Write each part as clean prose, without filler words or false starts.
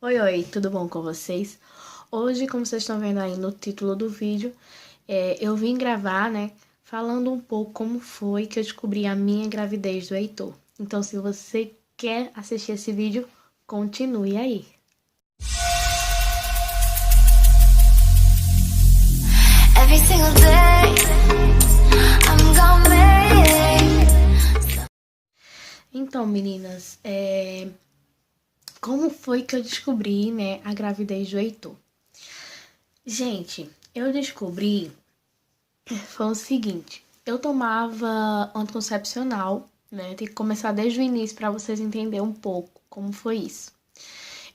Oi, oi, tudo bom com vocês? Hoje, como vocês estão vendo aí no título do vídeo, eu vim gravar, né, falando um pouco como foi que eu descobri a minha gravidez do Heitor. Então, se você quer assistir esse vídeo, continue aí. Every single day, I'm gonna make. Então, meninas, como foi que eu descobri, né, a gravidez do Heitor? Gente, eu descobri foi o seguinte, eu tomava anticoncepcional, né? Tem que começar desde o início para vocês entenderem um pouco como foi isso.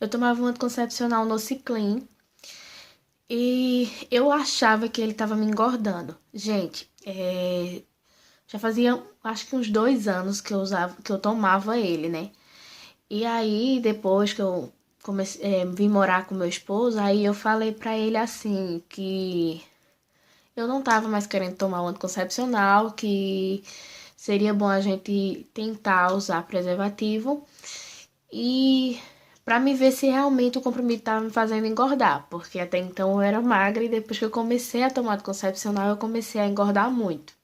Eu tomava um anticoncepcional no Ciclin e eu achava que ele estava me engordando. Gente, já fazia acho que uns 2 anos que eu usava, que eu tomava ele, né? E aí, depois que eu vim morar com meu esposo, aí eu falei pra ele assim, que eu não tava mais querendo tomar o anticoncepcional, que seria bom a gente tentar usar preservativo e pra me ver se realmente o comprimido tava me fazendo engordar, porque até então eu era magra e depois que eu comecei a tomar anticoncepcional, eu comecei a engordar muito.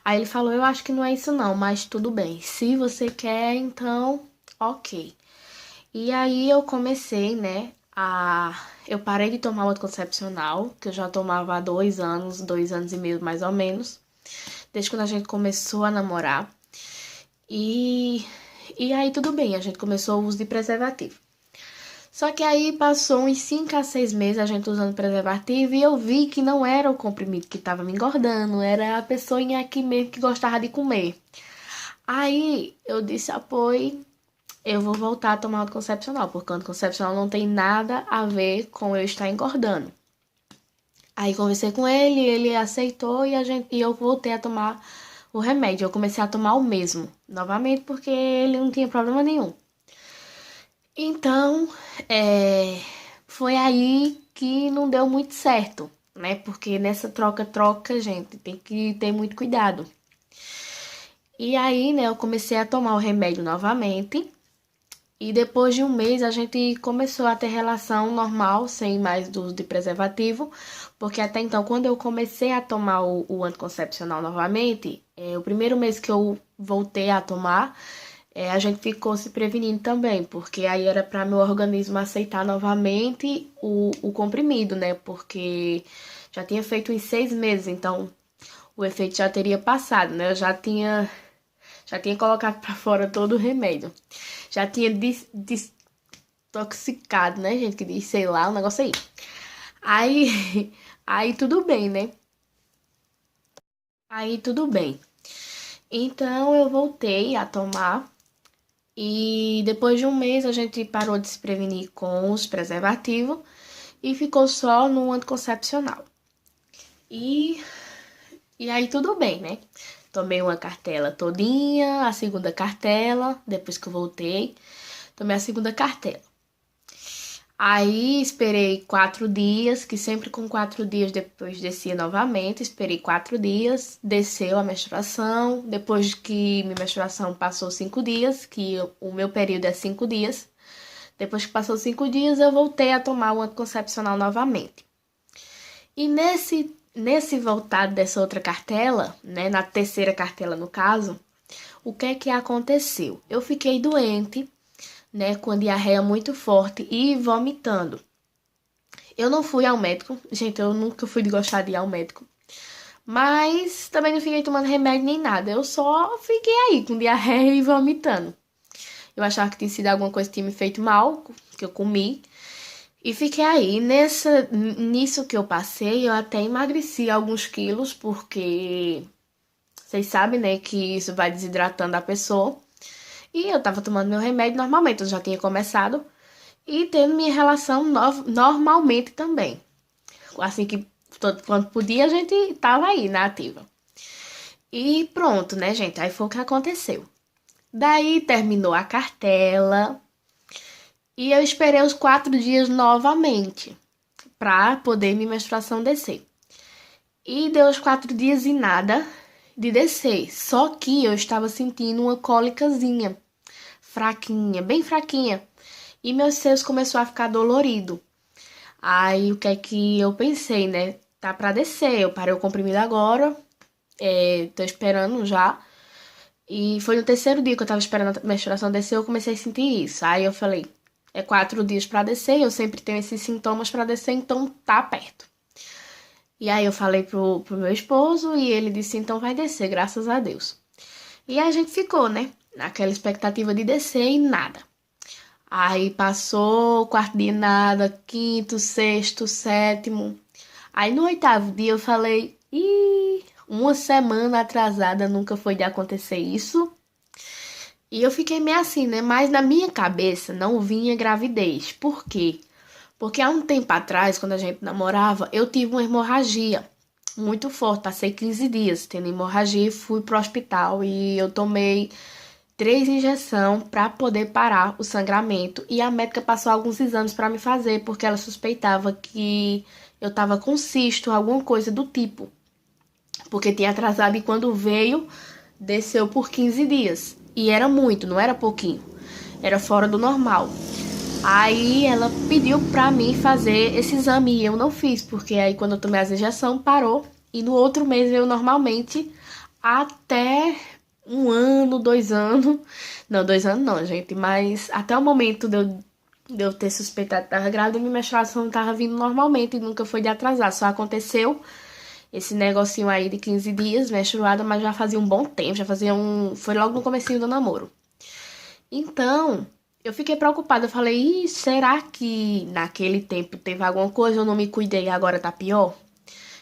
Aí ele falou: "Eu acho que não é isso não, mas tudo bem. Se você quer, então, ok." E aí eu comecei, né, eu parei de tomar o anticoncepcional, que eu já tomava há 2 anos, 2 anos e meio mais ou menos, desde quando a gente começou a namorar. E, e aí tudo bem, a gente começou o uso de preservativo. Só que aí passou uns 5 a 6 meses a gente usando preservativo e eu vi que não era o comprimido que estava me engordando, era a pessoinha aqui mesmo que gostava de comer. Aí eu disse, apoio, eu vou voltar a tomar anticoncepcional, porque o anticoncepcional não tem nada a ver com eu estar engordando. Aí conversei com ele, ele aceitou e eu voltei a tomar o remédio. Eu comecei a tomar o mesmo, novamente, porque ele não tinha problema nenhum. Então, foi aí que não deu muito certo, né? Porque nessa troca-troca, gente, tem que ter muito cuidado. E aí, né, eu comecei a tomar o remédio novamente. E depois de um mês a gente começou a ter relação normal, sem mais uso de preservativo, porque até então, quando eu comecei a tomar o anticoncepcional novamente, o primeiro mês que eu voltei a tomar, a gente ficou se prevenindo também, porque aí era para meu organismo aceitar novamente o comprimido, né? Porque já tinha feito uns 6 meses, então o efeito já teria passado, né? Eu já tinha colocado para fora todo o remédio. Já tinha desintoxicado, né, gente? Que diz, sei lá, um negócio aí. Aí, aí tudo bem, né? Aí tudo bem. Então eu voltei a tomar. E depois de um mês a gente parou de se prevenir com os preservativos e ficou só no anticoncepcional. E, e aí tudo bem, né? Tomei uma cartela todinha, a segunda cartela, depois que eu voltei, tomei a segunda cartela. Aí esperei 4 dias, que sempre com 4 dias depois descia novamente. Esperei 4 dias, desceu a menstruação. Depois que minha menstruação passou 5 dias, que o meu período é 5 dias. Depois que passou 5 dias, eu voltei a tomar o anticoncepcional novamente. E nesse voltar dessa outra cartela, né, na terceira cartela no caso, o que é que aconteceu? Eu fiquei doente, né, com diarreia muito forte e vomitando. Eu não fui ao médico, gente, eu nunca fui de gostar de ir ao médico. Mas também não fiquei tomando remédio nem nada, eu só fiquei aí com diarreia e vomitando. Eu achava que tinha sido alguma coisa que tinha me feito mal, que eu comi. E fiquei aí. Nisso que eu passei, eu até emagreci alguns quilos, porque vocês sabem, né, que isso vai desidratando a pessoa. E eu tava tomando meu remédio normalmente, eu já tinha começado. E tendo minha relação normalmente também. Assim que todo quanto podia, a gente tava aí na ativa. E pronto, né, gente? Aí foi o que aconteceu. Daí terminou a cartela e eu esperei os 4 dias novamente pra poder minha menstruação descer. E deu os 4 dias e nada de descer. Só que eu estava sentindo uma cólicazinha, fraquinha, bem fraquinha. e meus seios começou a ficar dolorido. Aí o que é que eu pensei, né? Tá pra descer, eu parei o comprimido agora, tô esperando já. E foi no terceiro dia que eu tava esperando a menstruação descer, eu comecei a sentir isso. Aí eu falei, é 4 dias pra descer, eu sempre tenho esses sintomas pra descer, então tá perto. E aí eu falei pro meu esposo e ele disse, então vai descer, graças a Deus. E aí a gente ficou, né? Naquela expectativa de descer e nada. Aí passou o quarto dia nada, quinto, sexto, sétimo. Aí no oitavo dia eu falei, uma semana atrasada nunca foi de acontecer isso. E eu fiquei meio assim, né? Mas na minha cabeça não vinha gravidez. Por quê? Porque há um tempo atrás, quando a gente namorava, eu tive uma hemorragia muito forte. Passei 15 dias tendo hemorragia e fui pro hospital. E eu tomei 3 injeções para poder parar o sangramento. E a médica passou alguns exames para me fazer, porque ela suspeitava que eu tava com cisto, alguma coisa do tipo. Porque tinha atrasado e quando veio, desceu por 15 dias. E era muito, não era pouquinho. Era fora do normal. Aí ela pediu pra mim fazer esse exame e eu não fiz, porque aí quando eu tomei as injeções parou. E no outro mês eu normalmente até 1 ano, 2 anos. Não, 2 anos não, gente. Mas até o momento de eu ter suspeitado que estava grávida, minha menstruação estava vindo normalmente e nunca foi de atrasar. Só aconteceu esse negocinho aí de 15 dias, menstruada, mas já fazia um bom tempo, já fazia um... Foi logo no comecinho do namoro. Então, eu fiquei preocupada, eu falei, será que naquele tempo teve alguma coisa, eu não me cuidei e agora tá pior?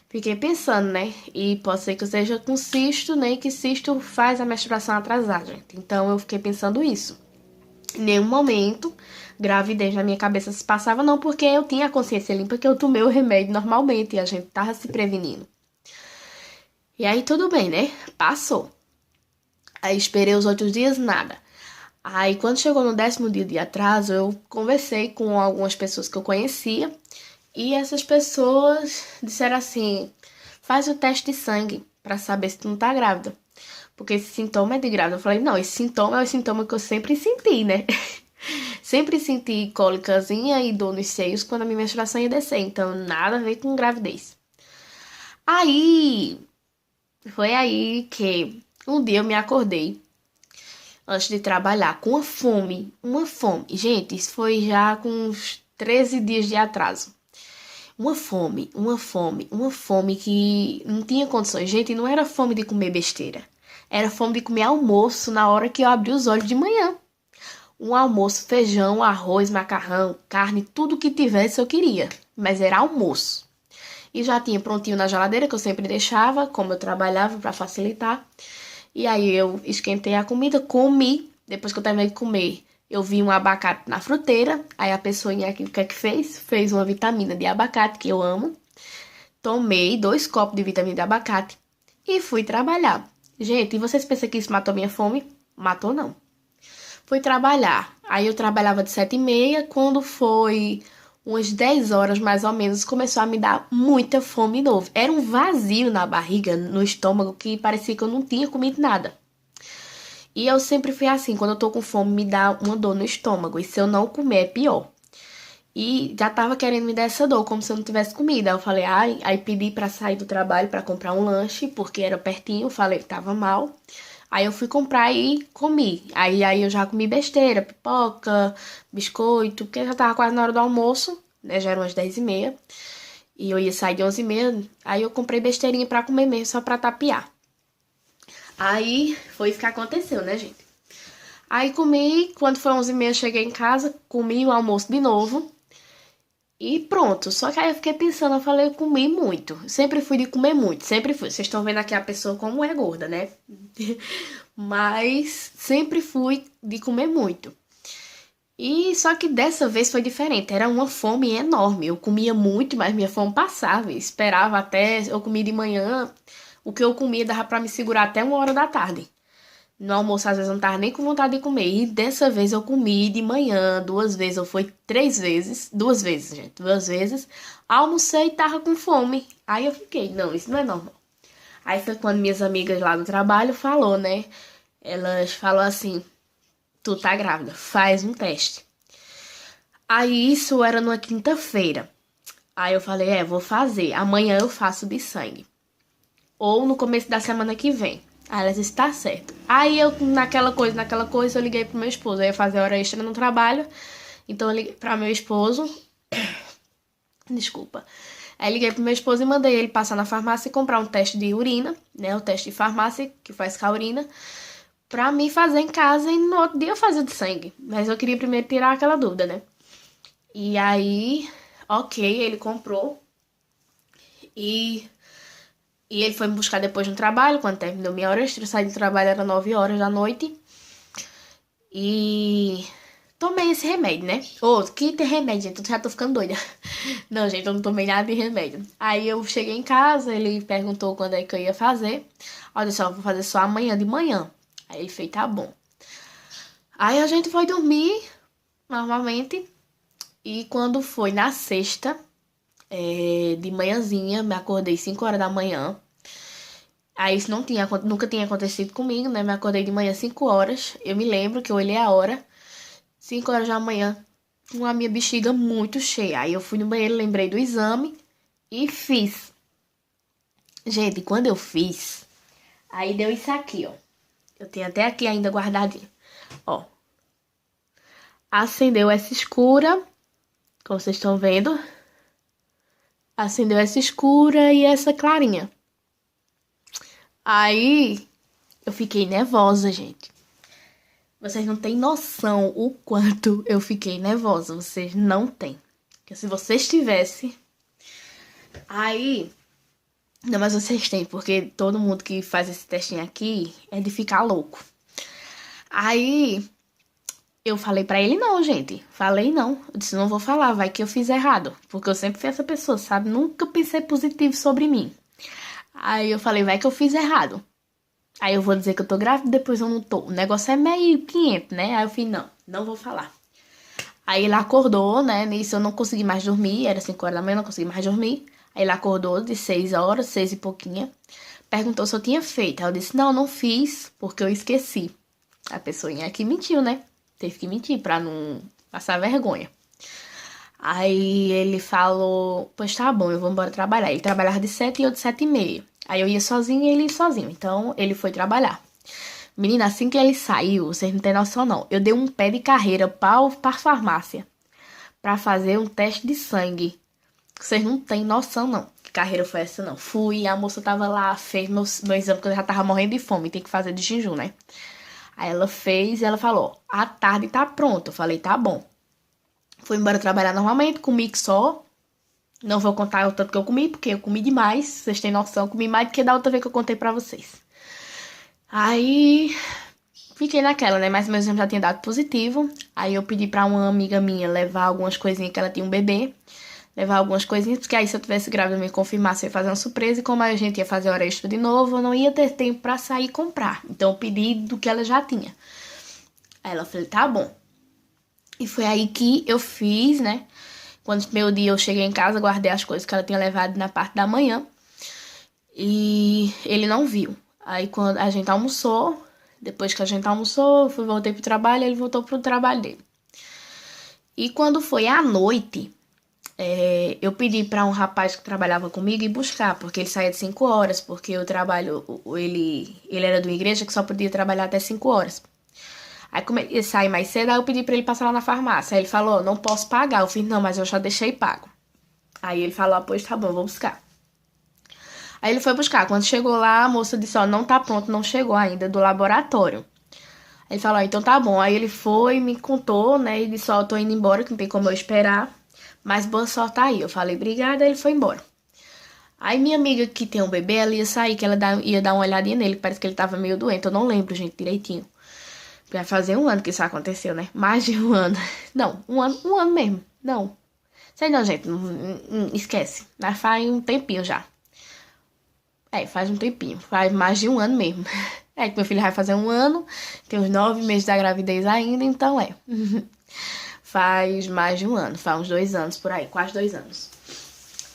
Fiquei pensando, né? E pode ser que eu seja com cisto, né? Que cisto faz a menstruação atrasar, gente. Então, eu fiquei pensando isso. Em nenhum momento, gravidez na minha cabeça se passava, não, porque eu tinha a consciência limpa que eu tomei o remédio normalmente e a gente tava se prevenindo. E aí tudo bem, né? Passou. Aí esperei os outros dias, nada. Aí quando chegou no 10º dia de atraso, eu conversei com algumas pessoas que eu conhecia. E essas pessoas disseram assim, faz o teste de sangue pra saber se tu não tá grávida. Porque esse sintoma é de grávida. Eu falei, não, esse sintoma é o sintoma que eu sempre senti, né? Sempre senti cólicazinha e dor nos seios quando a minha menstruação ia descer. Então, nada a ver com gravidez. Aí, foi aí que um dia eu me acordei antes de trabalhar com uma fome, uma fome. Gente, isso foi já com uns 13 dias de atraso. Uma fome, uma fome, uma fome que não tinha condições. Gente, não era fome de comer besteira. Era fome de comer almoço na hora que eu abri os olhos de manhã. Um almoço, feijão, arroz, macarrão, carne, tudo que tivesse eu queria. Mas era almoço. E já tinha prontinho na geladeira, que eu sempre deixava, como eu trabalhava para facilitar. E aí eu esquentei a comida, comi. Depois que eu terminei de comer, eu vi um abacate na fruteira. Aí a pessoinha aqui, o que é que fez? Fez uma vitamina de abacate, que eu amo. Tomei 2 copos de vitamina de abacate e fui trabalhar. Gente, e vocês pensam que isso matou minha fome? Matou não. Fui trabalhar. Aí eu trabalhava de 7h30, quando foi umas 10 horas mais ou menos, começou a me dar muita fome de novo. Era um vazio na barriga, no estômago, que parecia que eu não tinha comido nada. E eu sempre fui assim, quando eu tô com fome me dá uma dor no estômago, e se eu não comer é pior. E já tava querendo me dar essa dor, como se eu não tivesse comida. Aí eu falei, ai, aí pedi pra sair do trabalho pra comprar um lanche, porque era pertinho, falei que tava mal. Aí eu fui comprar e comi. Aí eu já comi besteira, pipoca, biscoito, porque já tava quase na hora do almoço, né? Já eram umas 10h30. E eu ia sair de 11h30. Aí eu comprei besteirinha pra comer mesmo, só pra tapear. Aí foi isso que aconteceu, né, gente? Aí comi, quando foi 11h30 cheguei em casa, comi o almoço de novo. E pronto, só que aí eu fiquei pensando, eu falei, eu comi muito. Sempre fui de comer muito, sempre fui. Vocês estão vendo aqui a pessoa como é gorda, né? Mas sempre fui de comer muito. E só que dessa vez foi diferente, era uma fome enorme. Eu comia muito, mas minha fome passava. Esperava até, eu comia de manhã, o que eu comia dava pra me segurar até 1 hora da tarde. No almoço, às vezes, eu não tava nem com vontade de comer. E dessa vez eu comi de manhã, 2 vezes, ou foi 3 vezes. 2 vezes, gente, 2 vezes. Almocei e tava com fome. Aí eu fiquei, não, isso não é normal. Aí foi quando minhas amigas lá do trabalho falou, né? Elas falaram assim, tu tá grávida, faz um teste. Aí isso era numa quinta-feira. Aí eu falei, vou fazer. Amanhã eu faço de sangue. Ou no começo da semana que vem. Aí ela disse, tá certo. Aí eu, naquela coisa, eu liguei pro meu esposo. Eu ia fazer hora extra no trabalho. Então eu liguei pra meu esposo. Desculpa. Aí liguei pro meu esposo e mandei ele passar na farmácia e comprar um teste de urina, né? O teste de farmácia que faz com a urina. Pra mim fazer em casa e no outro dia eu fazer de sangue. Mas eu queria primeiro tirar aquela dúvida, né? E aí, ok, ele comprou. E ele foi me buscar depois no trabalho, quando terminou minha hora extra. Eu saí do trabalho, era 9 horas da noite. E tomei esse remédio, né? Que tem remédio, gente? Eu já tô ficando doida. Não, gente, eu não tomei nada de remédio. Aí eu cheguei em casa, ele perguntou quando é que eu ia fazer. Olha só, eu vou fazer só amanhã de manhã. Aí ele fez, tá bom. Aí a gente foi dormir, normalmente. E quando foi na sexta, de manhãzinha, me acordei 5 horas da manhã. Aí isso nunca tinha acontecido comigo, né? Me acordei de manhã 5 horas. Eu me lembro que eu olhei a hora, 5 horas da manhã, com a minha bexiga muito cheia. Aí eu fui no banheiro, lembrei do exame e fiz. Gente, quando eu fiz, aí deu isso aqui, ó. Eu tenho até aqui ainda guardadinho. Ó. Acendeu essa escura, como vocês estão vendo. Acendeu essa escura e essa clarinha. Aí eu fiquei nervosa, gente. Vocês não têm noção o quanto eu fiquei nervosa. Vocês não têm. Porque se vocês tivessem... Aí... Não, mas vocês têm, porque todo mundo que faz esse testinho aqui é de ficar louco. Aí... Eu falei pra ele, não, gente. Falei não. Eu disse, não vou falar, vai que eu fiz errado. Porque eu sempre fui essa pessoa, sabe? Nunca pensei positivo sobre mim. Aí eu falei, vai que eu fiz errado. Aí eu vou dizer que eu tô grávida, depois eu não tô. O negócio é meio 500, né? Aí eu falei, não vou falar. Aí ele acordou, né? Nisso eu não consegui mais dormir. Era 5 horas da manhã, não consegui mais dormir. Aí ele acordou de 6 horas, 6 e pouquinha. Perguntou se eu tinha feito. Aí eu disse, não fiz, porque eu esqueci. A pessoinha aqui mentiu, né? Teve que mentir pra não passar vergonha. Aí ele falou, pois tá bom, eu vou embora trabalhar. Ele trabalhava de 7 e eu de 7h30. Aí eu ia sozinha e ele ia sozinho. Então ele foi trabalhar. Menina, assim que ele saiu, vocês não tem noção não. Eu dei um pé de carreira pra farmácia. Pra fazer um teste de sangue. Vocês não tem noção não. Que carreira foi essa não. Fui, a moça tava lá, fez meu exame, porque eu já tava morrendo de fome. Tem que fazer de jejum, né? Aí ela fez e ela falou, à tarde tá pronto. Eu falei, tá bom. Fui embora trabalhar normalmente, comi só. Não vou contar o tanto que eu comi, porque eu comi demais. Vocês têm noção, eu comi mais do que da outra vez que eu contei pra vocês. Aí, fiquei naquela, né? Mas meu exame já tinha dado positivo. Aí eu pedi pra uma amiga minha levar algumas coisinhas, que ela tinha um bebê. Levar algumas coisinhas, porque aí se eu tivesse grávida, eu me confirmasse, eu ia fazer uma surpresa. E como a gente ia fazer hora extra de novo, eu não ia ter tempo pra sair e comprar. Então eu pedi do que ela já tinha. Aí ela falou, tá bom. E foi aí que eu fiz, né? Quando meu dia eu cheguei em casa, guardei as coisas que ela tinha levado na parte da manhã. E ele não viu. Aí quando a gente almoçou, depois que a gente almoçou, eu voltei pro trabalho, ele voltou pro trabalho dele. E quando foi à noite, eu pedi pra um rapaz que trabalhava comigo ir buscar, porque ele saía de 5 horas, porque o trabalho, ele era de uma igreja que só podia trabalhar até 5 horas. Aí como ele sai mais cedo, aí eu pedi pra ele passar lá na farmácia. Aí ele falou, não posso pagar. Eu fiz, não, mas eu já deixei pago. Aí ele falou, pois tá bom, eu vou buscar. Aí ele foi buscar. Quando chegou lá, a moça disse, não tá pronto, não chegou ainda do laboratório. Aí ele falou, então tá bom. Aí ele foi, me contou, né, e disse, eu tô indo embora, que não tem como eu esperar. Mas boa sorte aí. Eu falei, obrigada, aí ele foi embora. Aí minha amiga que tem um bebê, ela ia sair, que ela ia dar uma olhadinha nele, parece que ele tava meio doente. Eu não lembro, gente, direitinho. Vai fazer 1 ano que isso aconteceu, né? Mais de 1 ano. Não, 1 ano mesmo. Não. Sei não, gente. Esquece. Mas faz um tempinho já. Faz um tempinho. Faz mais de 1 ano mesmo. Que meu filho vai fazer 1 ano. Tem uns 9 meses da gravidez ainda, então Faz mais de 1 ano. Faz uns 2 anos por aí. Quase 2 anos.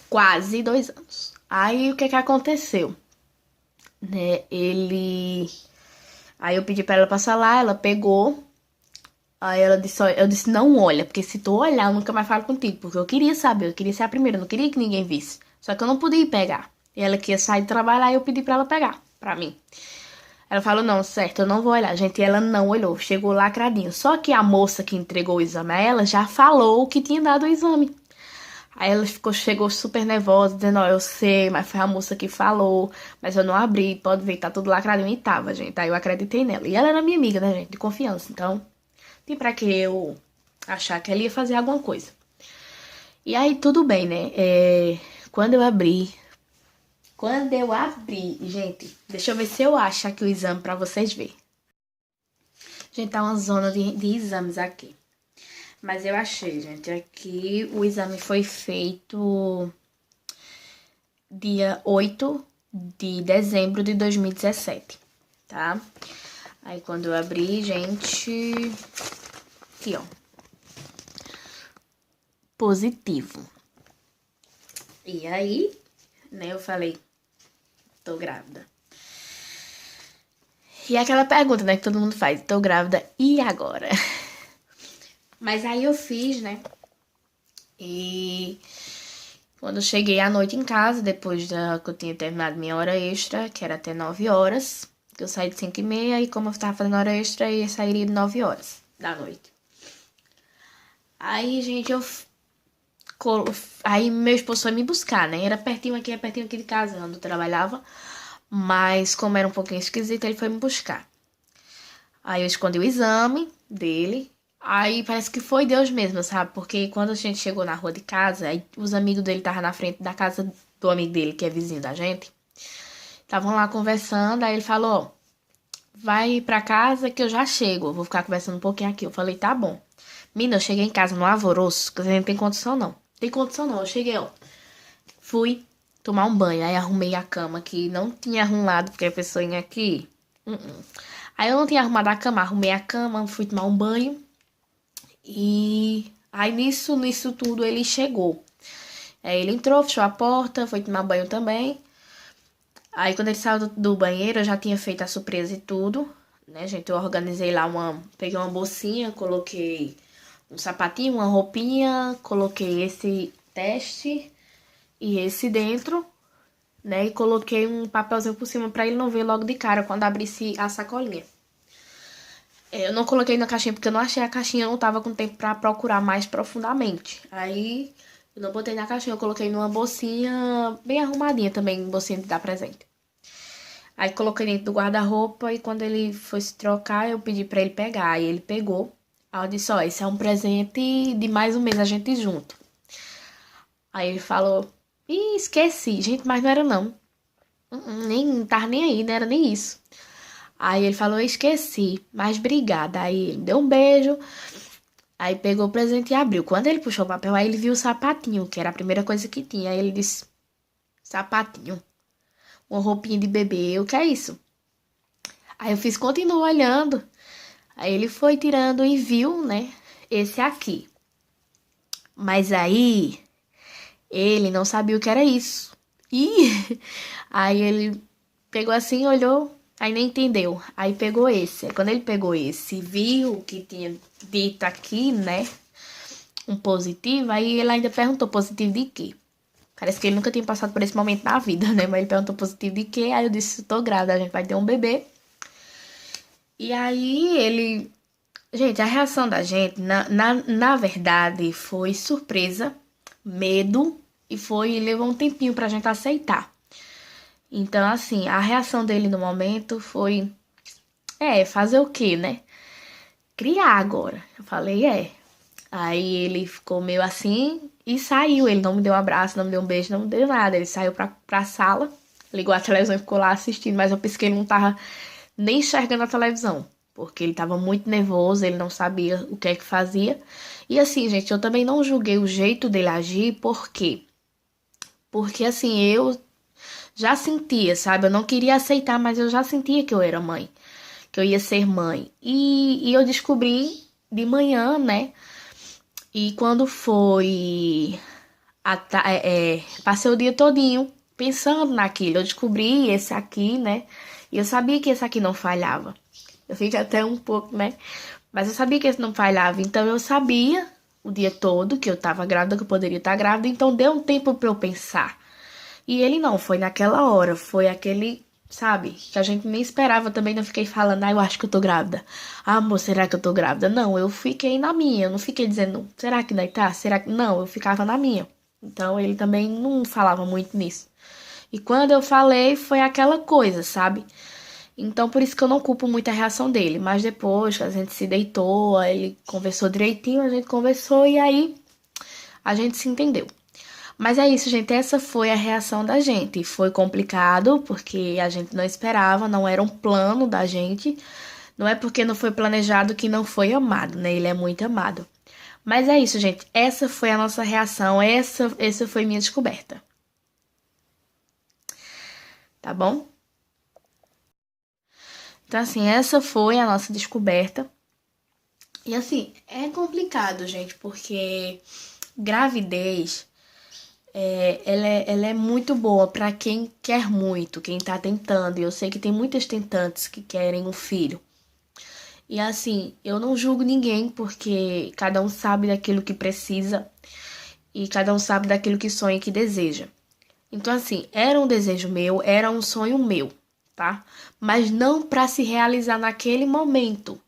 Quase 2 anos. Aí, o que aconteceu? Né? Aí eu pedi pra ela passar lá, ela pegou. Aí ela disse, eu disse, não olha, porque se tu olhar, eu nunca mais falo contigo. Porque eu queria saber, eu queria ser a primeira, eu não queria que ninguém visse. Só que eu não podia ir pegar. E ela queria sair de trabalhar e eu pedi pra ela pegar, pra mim. Ela falou, não, certo, eu não vou olhar. Gente, e ela não olhou, chegou lacradinho. Só que a moça que entregou o exame a ela já falou que tinha dado o exame. Aí ela chegou super nervosa, dizendo, ó, eu sei, mas foi a moça que falou, mas eu não abri, pode ver, tá tudo lacradinho e tava, gente. Aí eu acreditei nela. E ela era minha amiga, né, gente, de confiança. Então, tem pra que eu achar que ela ia fazer alguma coisa. E aí, tudo bem, né? Quando eu abri, gente, deixa eu ver se eu acho aqui o exame pra vocês verem. Gente, tá uma zona de exames aqui. Mas eu achei, gente, aqui o exame foi feito dia 8 de dezembro de 2017, tá? Aí quando eu abri, gente, aqui, ó, positivo. E aí, né, eu falei, tô grávida. E aquela pergunta, né, que todo mundo faz, tô grávida, e agora? Mas aí eu fiz, né, e quando eu cheguei à noite em casa, depois que eu tinha terminado minha hora extra, que era até 9 horas, que eu saí de 5h30, e como eu tava fazendo hora extra, eu sairia de 9 horas da noite. Aí, gente, aí meu esposo foi me buscar, né? Era pertinho aqui de casa, onde eu trabalhava. Mas como era um pouquinho esquisito, ele foi me buscar. Aí eu escondi o exame dele. Aí parece que foi Deus mesmo, sabe? Porque quando a gente chegou na rua de casa, aí os amigos dele estavam na frente da casa do amigo dele, que é vizinho da gente. Estavam lá conversando, aí ele falou, ó, vai pra casa que eu já chego. Eu vou ficar conversando um pouquinho aqui. Eu falei, tá bom. Menina, eu cheguei em casa no alvoroço, que a gente não tem condição não. Tem condição não, eu cheguei, ó. Fui tomar um banho, aí arrumei a cama que não tinha arrumado, porque a pessoa ia aqui. Aí eu não tinha arrumado a cama, arrumei a cama, fui tomar um banho. E aí nisso tudo ele chegou. Aí ele entrou, fechou a porta, foi tomar banho também. Aí quando ele saiu do banheiro, eu já tinha feito a surpresa e tudo, né, gente? Eu organizei lá peguei uma bolsinha, coloquei um sapatinho, uma roupinha, coloquei esse teste e esse dentro, né? E coloquei um papelzinho por cima pra ele não ver logo de cara quando abrisse a sacolinha. Eu não coloquei na caixinha porque eu não achei a caixinha, eu não tava com tempo pra procurar mais profundamente. Aí eu não botei na caixinha, eu coloquei numa bolsinha bem arrumadinha também, bolsinha de dar presente. Aí coloquei dentro do guarda-roupa e quando ele foi se trocar, eu pedi pra ele pegar. Aí ele pegou. Aí eu disse, ó, esse é um presente de mais um mês a gente junto. Aí ele falou, ih, esqueci. Gente, mas não era não. Nem tava nem aí, não era nem isso. Aí ele falou, esqueci, mas obrigada. Aí ele deu um beijo. Aí pegou o presente e abriu. Quando ele puxou o papel, aí ele viu o sapatinho, que era a primeira coisa que tinha. Aí ele disse, sapatinho, uma roupinha de bebê, o que é isso? Aí eu fiz, continua olhando. Aí ele foi tirando e viu, né, esse aqui. Mas aí ele não sabia o que era isso. E aí ele pegou assim, olhou, aí nem entendeu. Aí pegou esse. Aí quando ele pegou esse, viu que tinha dito aqui, né, um positivo, aí ele ainda perguntou positivo de quê? Parece que ele nunca tinha passado por esse momento na vida, né? Mas ele perguntou positivo de quê? Aí eu disse, tô grávida, a gente vai ter um bebê. E aí ele... Gente, a reação da gente, na verdade, foi surpresa, medo e levou um tempinho pra gente aceitar. Então, assim, a reação dele no momento foi, fazer o quê, né? Criar agora. Eu falei, Aí ele ficou meio assim e saiu. Ele não me deu um abraço, não me deu um beijo, não me deu nada. Ele saiu pra sala, ligou a televisão e ficou lá assistindo, mas eu pensei que ele não tava nem enxergando a televisão. Porque ele tava muito nervoso, ele não sabia o que é que fazia. E assim, gente, eu também não julguei o jeito dele agir, por quê? Porque assim, eu já sentia, sabe? Eu não queria aceitar, mas eu já sentia que eu era mãe. Que eu ia ser mãe. E eu descobri de manhã, né? E quando foi... passei o dia todinho pensando naquilo. Eu descobri esse aqui, né? E eu sabia que esse aqui não falhava. Eu fiquei até um pouco, né, Mas eu sabia que ele não falhava, então eu sabia o dia todo que eu tava grávida, que eu poderia estar grávida, então deu um tempo pra eu pensar. E ele não, foi naquela hora, foi aquele, sabe, que a gente nem esperava também, não fiquei falando, eu acho que eu tô grávida. Ah, amor, será que eu tô grávida? Não, eu fiquei na minha, eu não fiquei dizendo, será que daí tá? Será que. Não, eu ficava na minha. Então ele também não falava muito nisso. E quando eu falei, foi aquela coisa, sabe? Então por isso que eu não culpo muito a reação dele. Mas depois que a gente se deitou, aí ele conversou direitinho, a gente conversou e aí a gente se entendeu. Mas é isso, gente. Essa foi a reação da gente. Foi complicado porque a gente não esperava, não era um plano da gente. Não é porque não foi planejado que não foi amado, né? Ele é muito amado. Mas é isso, gente. Essa foi a nossa reação. Essa foi minha descoberta. Tá bom? Então, assim, essa foi a nossa descoberta. E, assim, é complicado, gente, porque gravidez, ela é muito boa pra quem quer muito, quem tá tentando. E eu sei que tem muitas tentantes que querem um filho. E, assim, eu não julgo ninguém, porque cada um sabe daquilo que precisa e cada um sabe daquilo que sonha e que deseja. Então, assim, era um desejo meu, era um sonho meu, tá? Mas não para se realizar naquele momento,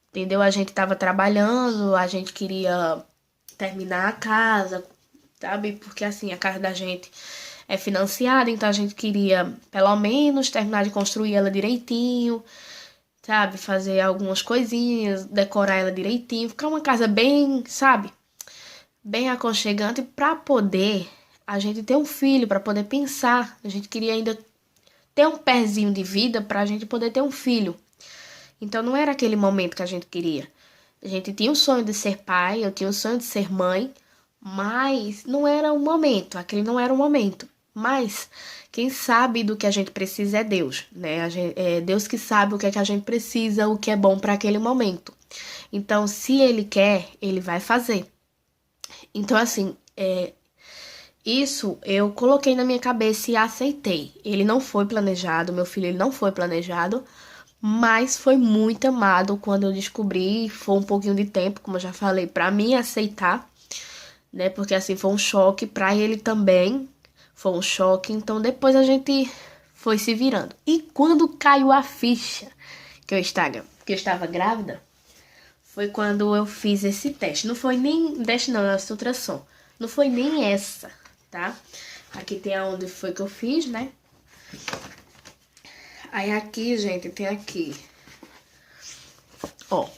entendeu? A gente tava trabalhando, a gente queria terminar a casa, sabe? Porque, assim, a casa da gente é financiada, então a gente queria, pelo menos, terminar de construir ela direitinho, sabe? Fazer algumas coisinhas, decorar ela direitinho, ficar uma casa bem, sabe? Bem aconchegante para poder a gente ter um filho, para poder pensar. A gente queria ainda ter um pezinho de vida para a gente poder ter um filho. Então não era aquele momento que a gente queria. A gente tinha o sonho de ser pai, eu tinha o sonho de ser mãe, mas não era o momento, aquele não era o momento. Mas quem sabe do que a gente precisa é Deus, né? É Deus que sabe o que é que a gente precisa, o que é bom para aquele momento. Então, se Ele quer, Ele vai fazer. Então, assim, isso eu coloquei na minha cabeça e aceitei. Ele não foi planejado, meu filho ele não foi planejado, mas foi muito amado quando eu descobri. Foi um pouquinho de tempo, como eu já falei, pra mim aceitar, né? Porque assim foi um choque pra ele também. Foi um choque, então depois a gente foi se virando. E quando caiu a ficha que eu estava grávida, foi quando eu fiz esse teste. Não foi nem teste não, essa ultrassom. Não foi nem essa, tá? Aqui tem aonde foi que eu fiz, né? Aí aqui, gente, tem aqui. Ó.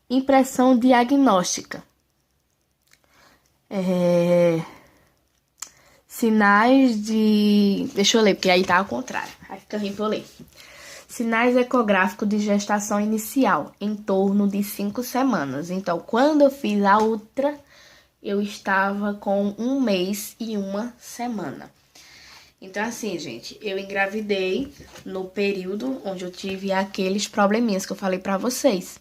Impressão diagnóstica. Sinais de... Deixa eu ler, porque aí tá ao contrário. Aí fica ruim pra eu ler. Sinais ecográficos de gestação inicial, em torno de 5 semanas. Então, quando eu fiz a ultra, eu estava com 1 mês e 1 semana. Então, assim, gente, eu engravidei no período onde eu tive aqueles probleminhas que eu falei pra vocês,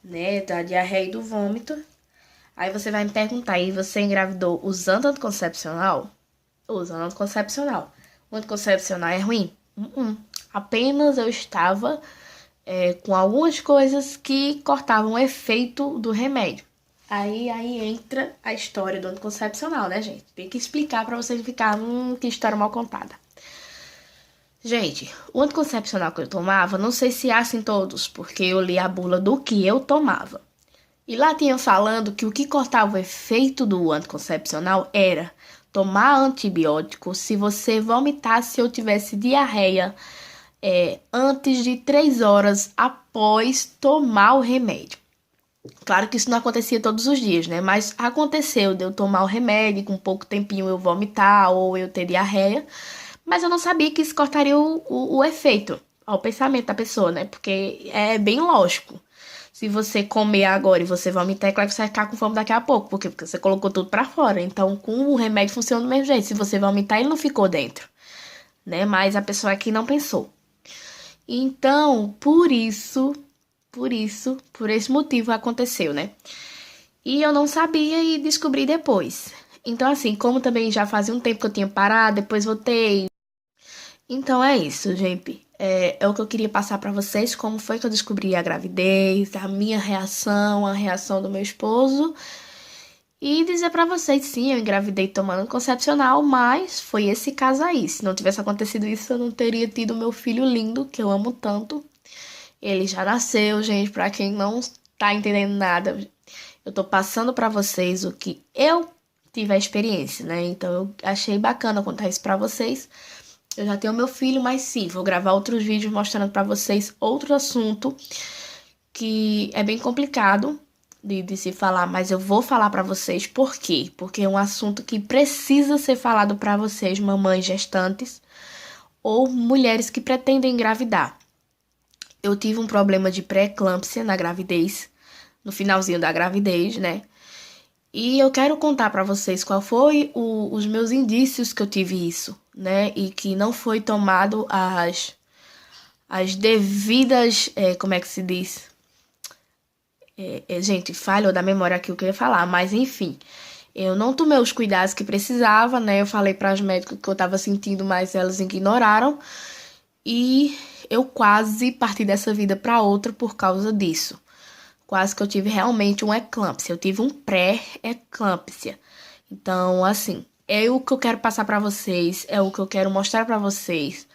né? Da diarreia e do vômito. Aí você vai me perguntar, e você engravidou usando anticoncepcional? Usando anticoncepcional. O anticoncepcional é ruim? Apenas eu estava com algumas coisas que cortavam o efeito do remédio. Aí entra a história do anticoncepcional, né, gente? Tem que explicar pra vocês não ficarem, que história mal contada. Gente, o anticoncepcional que eu tomava, não sei se há assim todos, porque eu li a bula do que eu tomava. E lá tinha falando que o que cortava o efeito do anticoncepcional era tomar antibiótico se você vomitasse ou tivesse diarreia antes de 3 horas após tomar o remédio. Claro que isso não acontecia todos os dias, né? Mas aconteceu de eu tomar o remédio, com pouco tempinho eu vomitar ou eu ter diarreia. Mas eu não sabia que isso cortaria o efeito ao pensamento da pessoa, né? Porque é bem lógico. Se você comer agora e você vomitar, é claro que você vai ficar com fome daqui a pouco. Por quê? Porque você colocou tudo pra fora. Então, com o remédio funciona do mesmo jeito. Se você vomitar, ele não ficou dentro, né? Mas a pessoa aqui não pensou. Então, por esse motivo aconteceu, né? E eu não sabia e descobri depois. Então, assim, como também já fazia um tempo que eu tinha parado, depois voltei. Então é isso, gente. É o que eu queria passar pra vocês, como foi que eu descobri a gravidez, a minha reação, a reação do meu esposo. E dizer pra vocês, sim, eu engravidei tomando anticoncepcional, mas foi esse caso aí. Se não tivesse acontecido isso, eu não teria tido meu filho lindo, que eu amo tanto. Ele já nasceu, gente, pra quem não tá entendendo nada, eu tô passando pra vocês o que eu tive a experiência, né? Então eu achei bacana contar isso pra vocês. Eu já tenho meu filho, mas sim, vou gravar outros vídeos mostrando pra vocês outro assunto que é bem complicado de se falar, mas eu vou falar pra vocês por quê? Porque é um assunto que precisa ser falado pra vocês, mamães gestantes ou mulheres que pretendem engravidar. Eu tive um problema de pré-eclâmpsia na gravidez, no finalzinho da gravidez, né? E eu quero contar pra vocês qual foi os meus indícios que eu tive isso, né? E que não foi tomado as devidas, como é que se diz? Gente, falhou da memória aqui o que eu ia falar, mas enfim. Eu não tomei os cuidados que precisava, né? Eu falei para as médicas que eu tava sentindo, mas elas ignoraram. E eu quase parti dessa vida para outra por causa disso. Quase que eu tive realmente uma eclâmpsia. Eu tive um pré-eclâmpsia. Então, assim, é o que eu quero passar para vocês, é o que eu quero mostrar para vocês,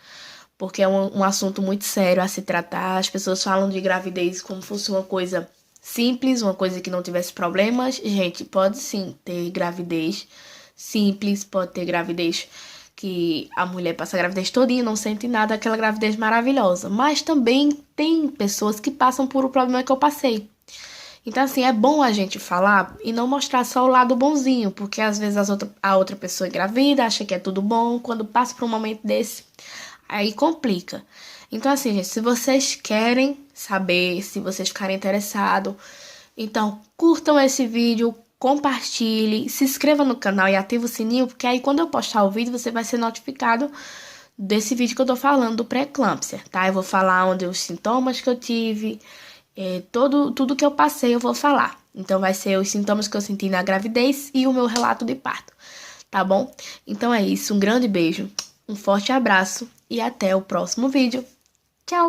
porque é um assunto muito sério a se tratar. As pessoas falam de gravidez como se fosse uma coisa simples, uma coisa que não tivesse problemas. Gente, pode sim ter gravidez simples, pode ter gravidez que a mulher passa a gravidez todinha e não sente nada, aquela gravidez maravilhosa. Mas também tem pessoas que passam por o problema que eu passei. Então, assim, é bom a gente falar e não mostrar só o lado bonzinho, porque às vezes a outra pessoa engravida, acha que é tudo bom, quando passa por um momento desse, aí complica. Então, assim, gente, se vocês querem saber, se vocês ficarem interessados, então curtam esse vídeo, compartilhe, se inscreva no canal e ative o sininho, porque aí quando eu postar o vídeo, você vai ser notificado desse vídeo que eu tô falando do pré-eclâmpsia, tá? Eu vou falar onde os sintomas que eu tive, tudo que eu passei eu vou falar. Então vai ser os sintomas que eu senti na gravidez e o meu relato de parto, tá bom? Então é isso, um grande beijo, um forte abraço e até o próximo vídeo.